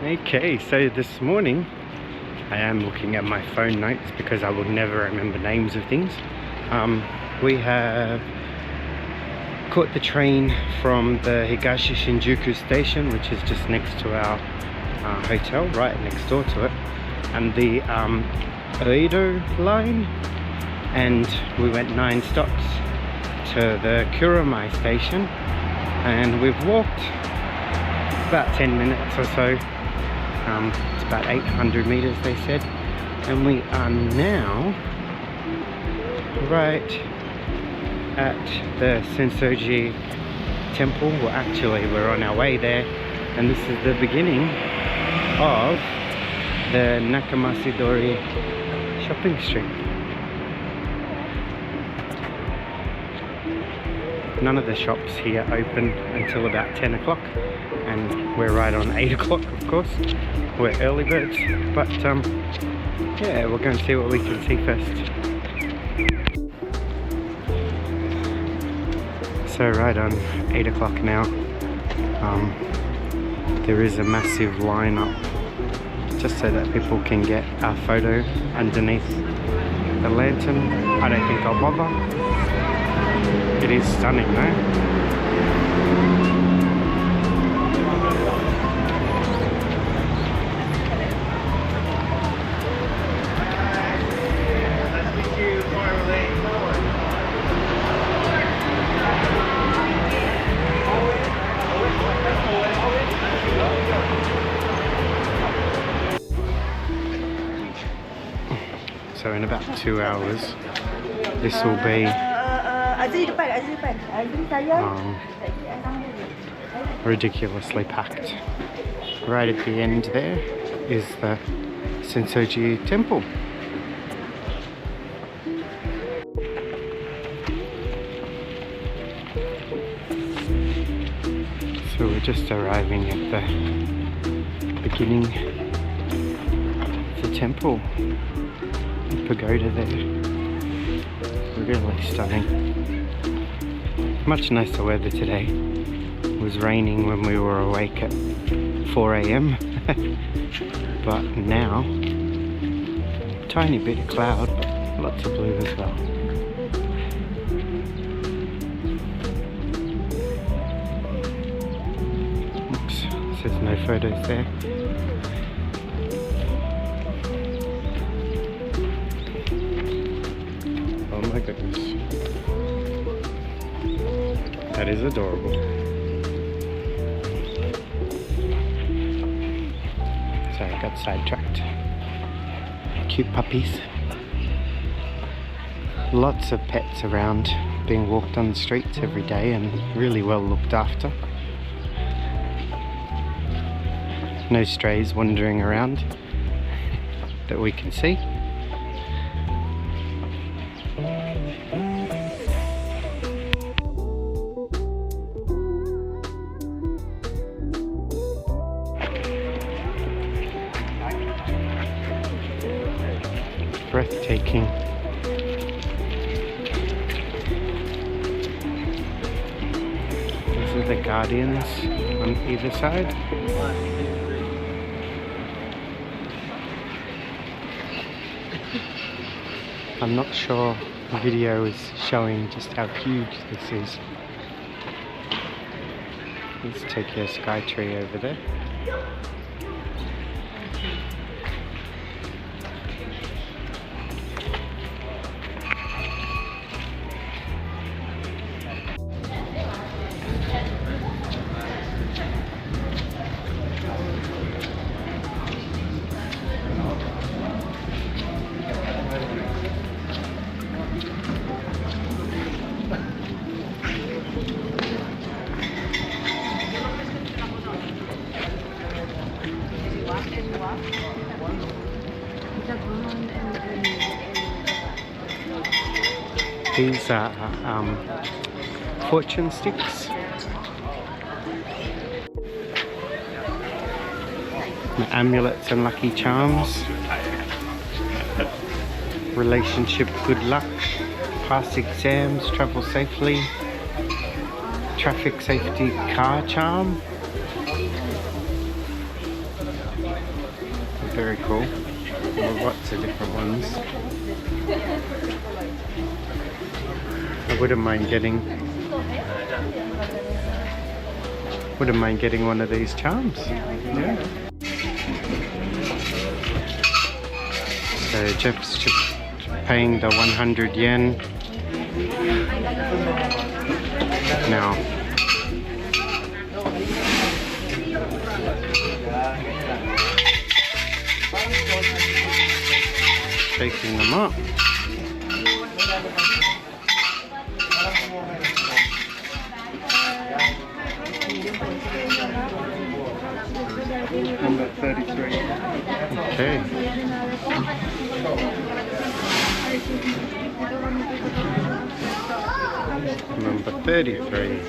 Okay, so this morning I am looking at my phone notes because I will never remember names of things. We have caught the train from the Higashi Shinjuku station, which is just next to our hotel, right next door to it, and the Ueno line, and we went 9 stops to the Kuromai station, and we've walked about 10 minutes or so. It's about 800 meters, they said, and we are now right at the Senso-Ji temple. Well, actually we're on our way there, and this is the beginning of the Nakimase-dori shopping street. None of the shops here open until about 10 o'clock, and we're right on 8 o'clock, of course. We're early birds, but yeah, we're going to see what we can see first. So right on 8 o'clock now, there is a massive lineup just so that people can get our photo underneath the lantern. I don't think I'll bother. It is stunning though. So in about 2 hours, this will be ridiculously packed. Right at the end there is the Senso-Ji temple. So we're just arriving at the beginning of the temple. Pagoda there. Really stunning. Much nicer weather today. It was raining when we were awake at 4 AM but now tiny bit of cloud, but lots of blue as well. Oops, says no photos there. Oh my goodness. That is adorable. Sorry, I got sidetracked. Cute puppies. Lots of pets around, being walked on the streets every day and really well looked after. No strays wandering around that we can see. Breathtaking. These are the guardians on either side. I'm not sure the video is showing just how huge this is. Let's take a sky tree over there. These are fortune sticks. Amulets and lucky charms. Relationship good luck. Pass exams, travel safely. Traffic safety car charm. very cool. Lots of different ones. I wouldn't mind getting one of these charms. Yeah. So Jeff's just paying the 100 yen now. Shaking them up. Number 33. Okay. Number 33.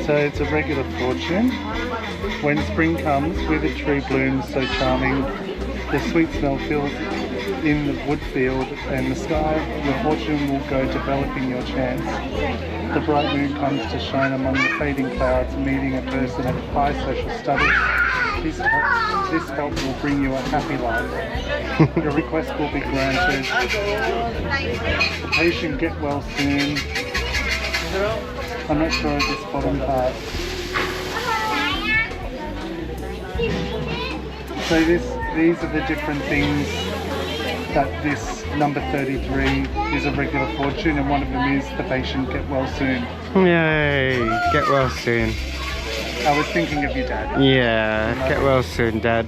So it's a regular fortune. When spring comes with the tree blooms so charming, the sweet smell fills in the wood field and the sky, your fortune will go developing your chance. The bright moon comes to shine among the fading clouds, meeting a person of high social status. This help will bring you a happy life. Your request will be granted. The patient get well soon. I'm not sure of this bottom part. So these are the different things that this number 33 is a regular fortune, and one of them is the patient get well soon. Yay! Get well soon. I was thinking of your dad. Yeah, get well soon, Dad.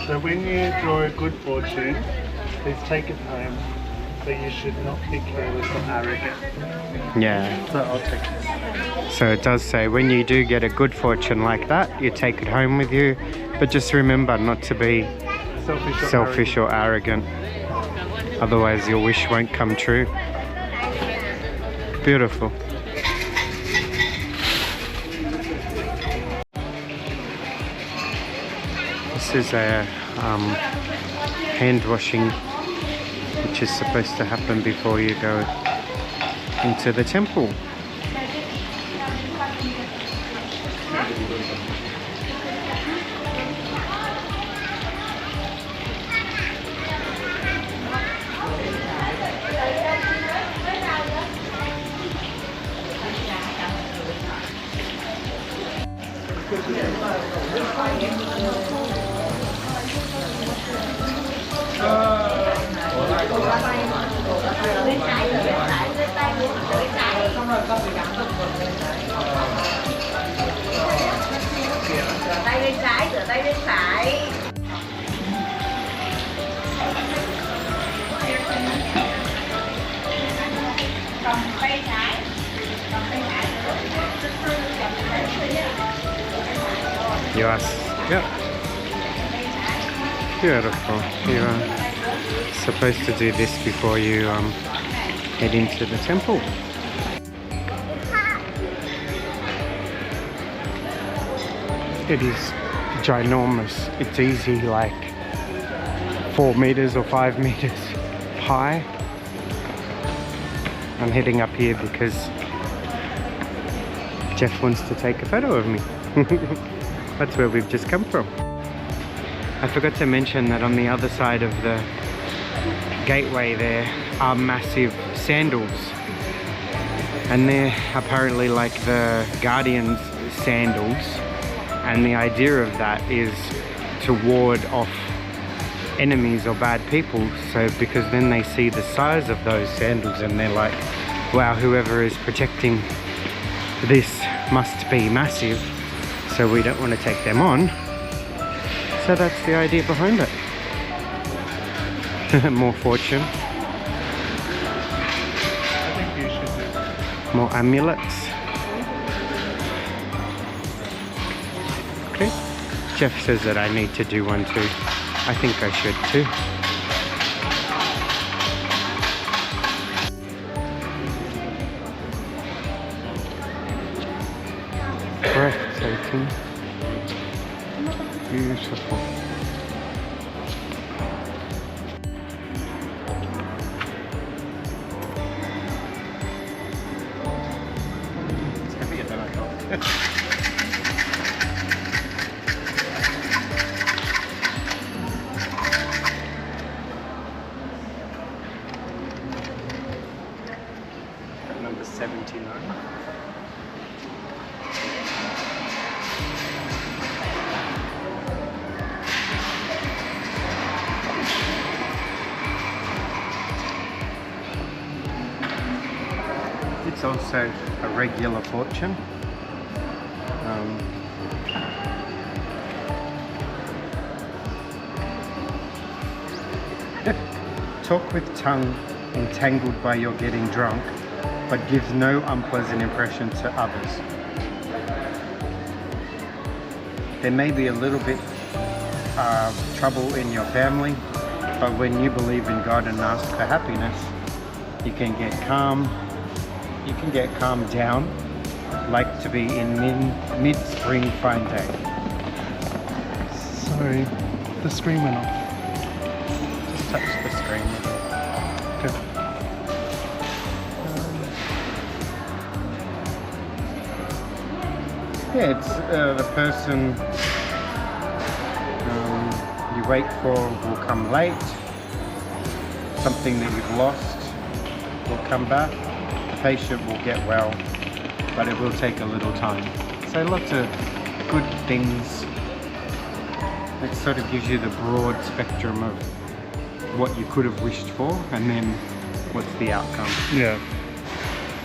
So when you draw a good fortune, please take it home. But you should not be careless or arrogant. Yeah. So I'll take it. So it does say when you do get a good fortune like that, you take it home with you. But just remember not to be selfish or arrogant. Otherwise your wish won't come true. Beautiful. This is a hand washing, which is supposed to happen before you go into the temple. Tay bên trái, rửa tay bên phải. Cầm tay trái. Cầm tay trái. Yes. Yep. Beautiful. You're supposed to do this before you head into the temple. It is ginormous. It's easy, like 4 meters or 5 meters high. I'm heading up here because Jeff wants to take a photo of me. That's where we've just come from. I forgot to mention that on the other side of the gateway there are massive sandals. And they're apparently like the Guardian's sandals. And the idea of that is to ward off enemies or bad people. So because then they see the size of those sandals and they're like, wow, whoever is protecting this must be massive. So we don't want to take them on. So that's the idea behind it. More fortune. I think you should do that. More amulets. Okay. Jeff says that I need to do one too. I think I should too. Breathtaking. Beautiful. It's heavier than I thought. Number 79. It's also a regular fortune. Talk with tongue entangled by your getting drunk, but gives no unpleasant impression to others. There may be a little bit of trouble in your family, but when you believe in God and ask for happiness, you can get calm. You can get calmed down, like to be in mid-spring fine day. Sorry, the screen went off. Just touch the screen. Okay. Yeah, it's the person you wait for will come late. Something that you've lost will come back. The patient will get well, but it will take a little time. So lots of good things. It sort of gives you the broad spectrum of what you could have wished for, and then what's the outcome. Yeah.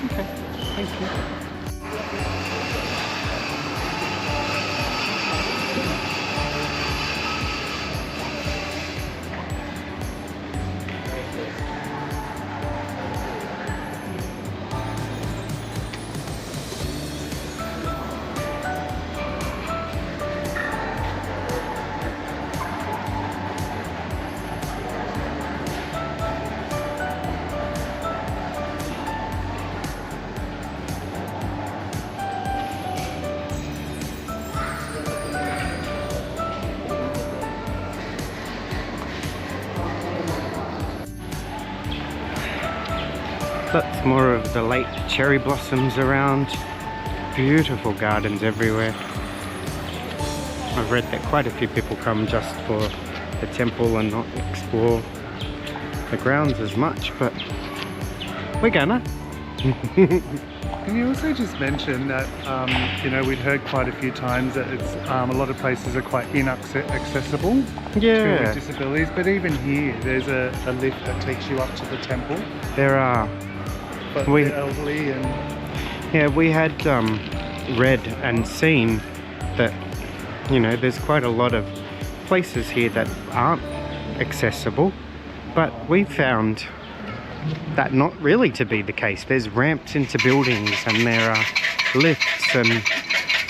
Okay, thank you. That's more of the late cherry blossoms around. Beautiful gardens everywhere. I've read that quite a few people come just for the temple and not explore the grounds as much, but we're gonna. Can you also just mention that, you know, we'd heard quite a few times that it's a lot of places are quite inaccessible to Yeah, disabilities, but even here there's a lift that takes you up to the temple. there are. But We- the elderly and Yeah, we had read and seen that, you know, there's quite a lot of places here that aren't accessible, but we found that not really to be the case. There's ramps into buildings and there are lifts, and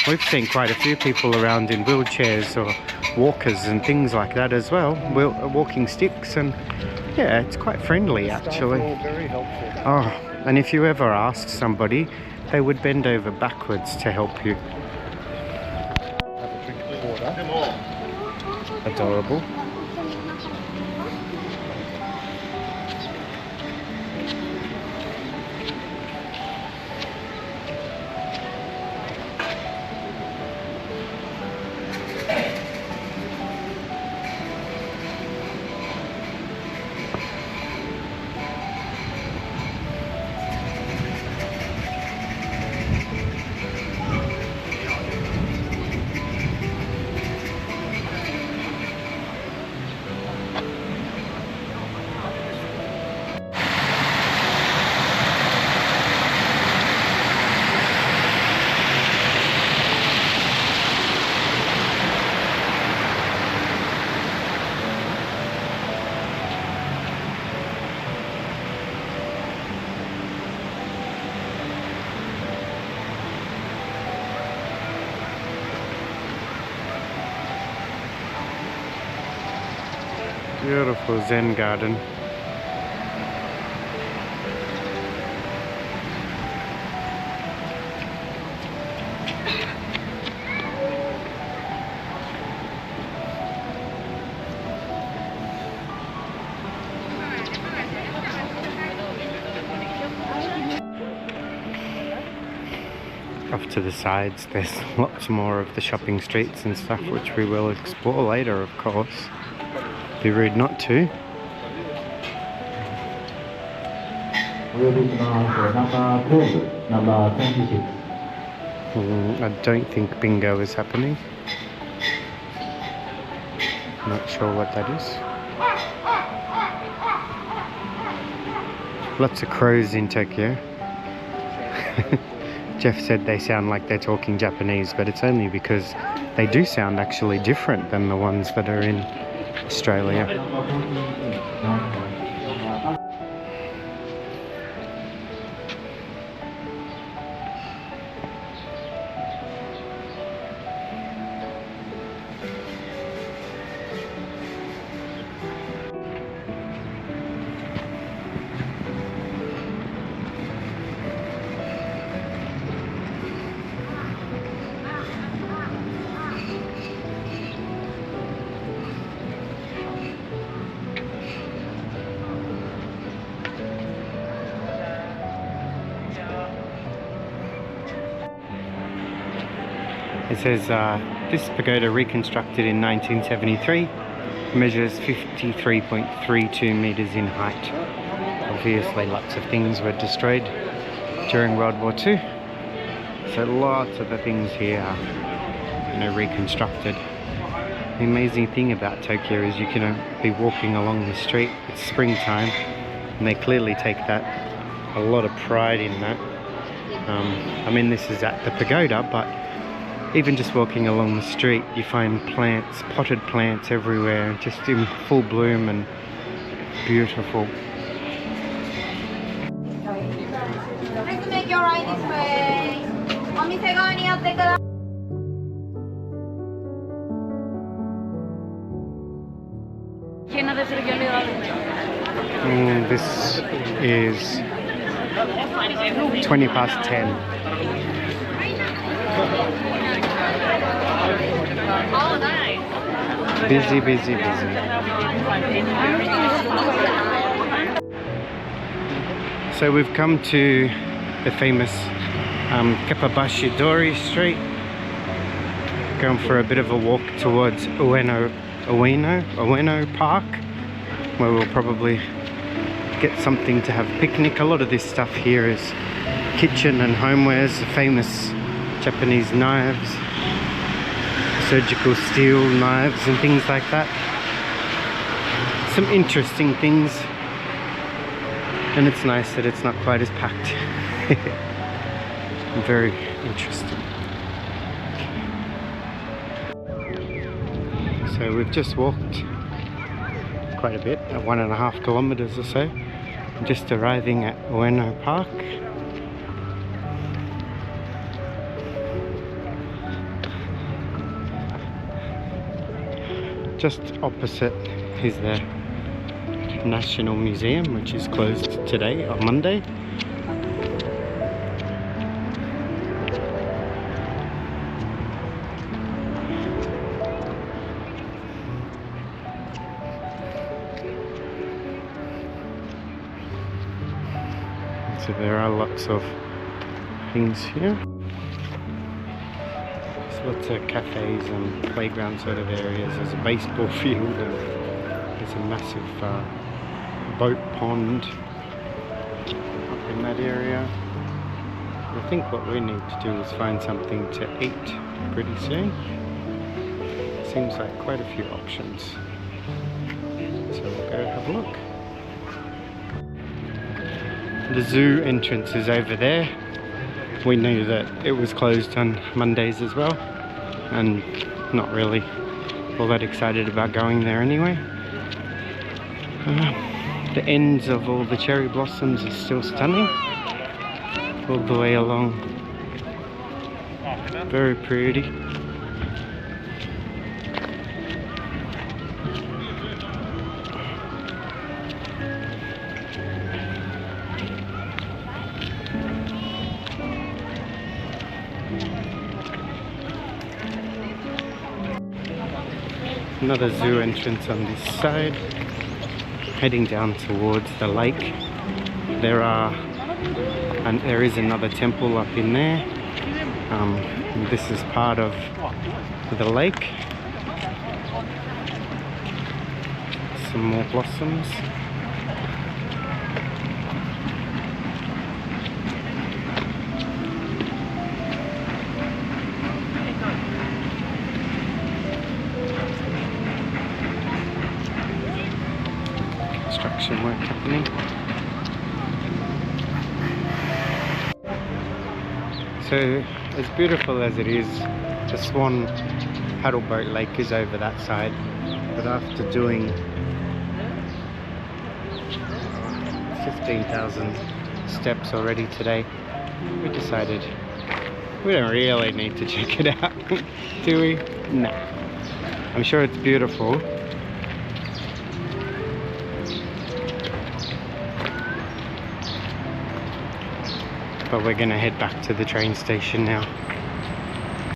we've seen quite a few people around in wheelchairs or walkers and things like that as well, walking sticks, and yeah, it's quite friendly staff are actually. all very helpful. Oh, and if you ever asked somebody, they would bend over backwards to help you. Have a drink of water. Adorable. Beautiful Zen garden. off to the sides there's lots more of the shopping streets and stuff, which we will explore later, of course. Be rude not to. I don't think bingo is happening. Not sure what that is. Lots of crows in Tokyo. Jeff said they sound like they're talking Japanese, but it's only because they do sound actually different than the ones that are in Australia. It says this pagoda, reconstructed in 1973, measures 53.32 meters in height. Obviously lots of things were destroyed during World War II, so lots of the things here are, reconstructed. The amazing thing about Tokyo is you can be walking along the street, it's springtime, and they clearly take a lot of pride in that. I mean, this is at the pagoda, but even just walking along the street, you find plants, potted plants everywhere, just in full bloom and beautiful. Let's make your right this way. This is 20 past 10. Oh, nice. Busy, busy, busy. So we've come to the famous Kappabashi Hondori street. Going for a bit of a walk towards Ueno Park, where we'll probably get something to have a picnic. A lot of this stuff here is kitchen and homewares, famous Japanese knives, surgical steel knives and things like that. Some interesting things, and it's nice that it's not quite as packed. Very interesting. So we've just walked quite a bit, 1.5 kilometers or so, just arriving at Ueno Park. Just opposite is the National Museum, which is closed today, on Monday. So there are lots of things here. Lots of cafes and playground sort of areas. There's a baseball field and there's a massive boat pond up in that area. I think what we need to do is find something to eat pretty soon. Seems like quite a few options. So we'll go have a look. The zoo entrance is over there. We knew that it was closed on Mondays as well, and not really all that excited about going there anyway. The ends of all the cherry blossoms is still stunning, all the way along. Very pretty. Another zoo entrance on this side. Heading down towards the lake. There is another temple up in there. This is part of the lake. Some more blossoms. Construction work happening. So, as beautiful as it is, the Swan Paddleboat Lake is over that side. But after doing 15,000 steps already today, we decided we don't really need to check it out, do we? No. I'm sure it's beautiful. But we're gonna head back to the train station now.